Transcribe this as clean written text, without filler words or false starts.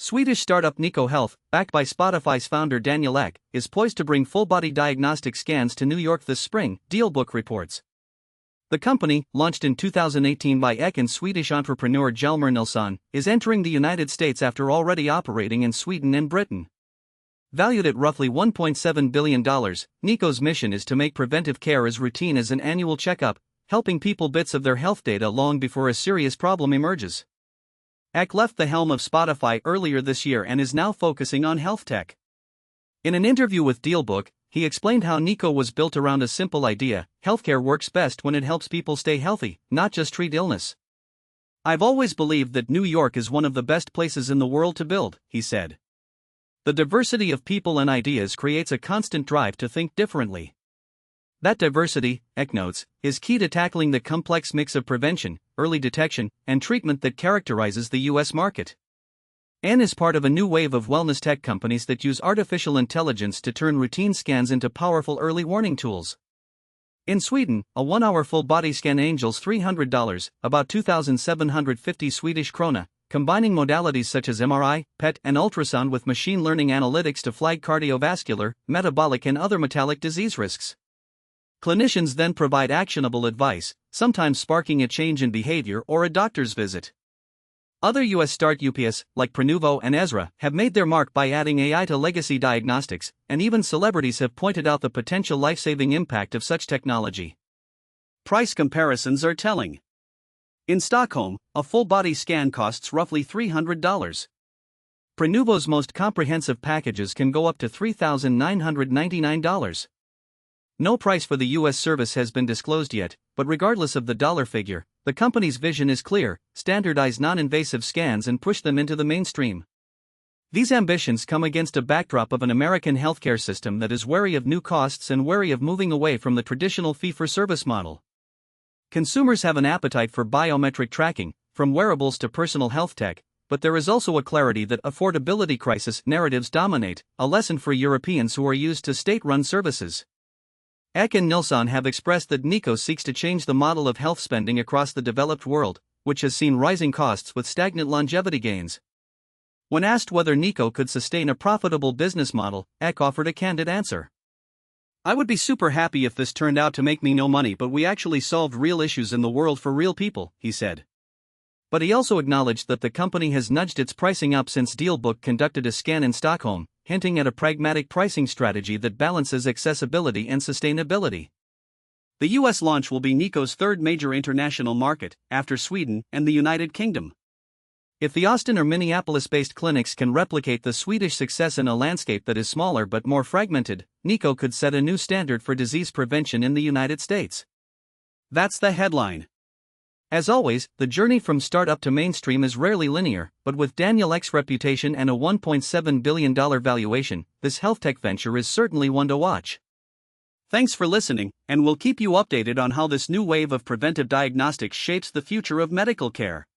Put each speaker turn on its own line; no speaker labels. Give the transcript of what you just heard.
Swedish startup Nico Health, backed by Spotify's founder Daniel Ek, is poised to bring full-body diagnostic scans to New York this spring, Dealbook reports. The company, launched in 2018 by Ek and Swedish entrepreneur Hjalmar Nilsson, is entering the United States after already operating in Sweden and Britain. Valued at roughly $1.7 billion, Nico's mission is to make preventive care as routine as an annual checkup, helping people bits of their health data long before a serious problem emerges. Ek left the helm of Spotify earlier this year and is now focusing on health tech. In an interview with Dealbook, he explained how Nico was built around a simple idea: healthcare works best when it helps people stay healthy, not just treat illness. "I've always believed that New York is one of the best places in the world to build," he said. "The diversity of people and ideas creates a constant drive to think differently. That diversity," Ek notes, "is key to tackling the complex mix of prevention, early detection, and treatment that characterizes the U.S. market." N is part of a new wave of wellness tech companies that use artificial intelligence to turn routine scans into powerful early warning tools. In Sweden, a 1-hour full body scan angels $300, about 2,750 Swedish krona, combining modalities such as MRI, PET, and ultrasound with machine learning analytics to flag cardiovascular, metabolic, and other metabolic disease risks. Clinicians then provide actionable advice, sometimes sparking a change in behavior or a doctor's visit. Other U.S. startups, like Prenuvo and Ezra, have made their mark by adding AI to legacy diagnostics, and even celebrities have pointed out the potential life-saving impact of such technology. Price comparisons are telling. In Stockholm, a full-body scan costs roughly $300. Prenuvo's most comprehensive packages can go up to $3,999. No price for the U.S. service has been disclosed yet, but regardless of the dollar figure, the company's vision is clear: standardize non-invasive scans and push them into the mainstream. These ambitions come against a backdrop of an American healthcare system that is wary of new costs and wary of moving away from the traditional fee-for-service model. Consumers have an appetite for biometric tracking, from wearables to personal health tech, but there is also a clarity that affordability crisis narratives dominate, a lesson for Europeans who are used to state-run services. Ek and Nilsson have expressed that Nico seeks to change the model of health spending across the developed world, which has seen rising costs with stagnant longevity gains. When asked whether Nico could sustain a profitable business model, Ek offered a candid answer. "I would be super happy if this turned out to make me no money, but we actually solved real issues in the world for real people," he said. But he also acknowledged that the company has nudged its pricing up since Dealbook conducted a scan in Stockholm, hinting at a pragmatic pricing strategy that balances accessibility and sustainability. The U.S. launch will be Nico's third major international market, after Sweden and the United Kingdom. If the Austin or Minneapolis-based clinics can replicate the Swedish success in a landscape that is smaller but more fragmented, Nico could set a new standard for disease prevention in the United States. That's the headline. As always, the journey from startup to mainstream is rarely linear, but with Daniel Ek's reputation and a $1.7 billion valuation, this health tech venture is certainly one to watch. Thanks for listening, and we'll keep you updated on how this new wave of preventive diagnostics shapes the future of medical care.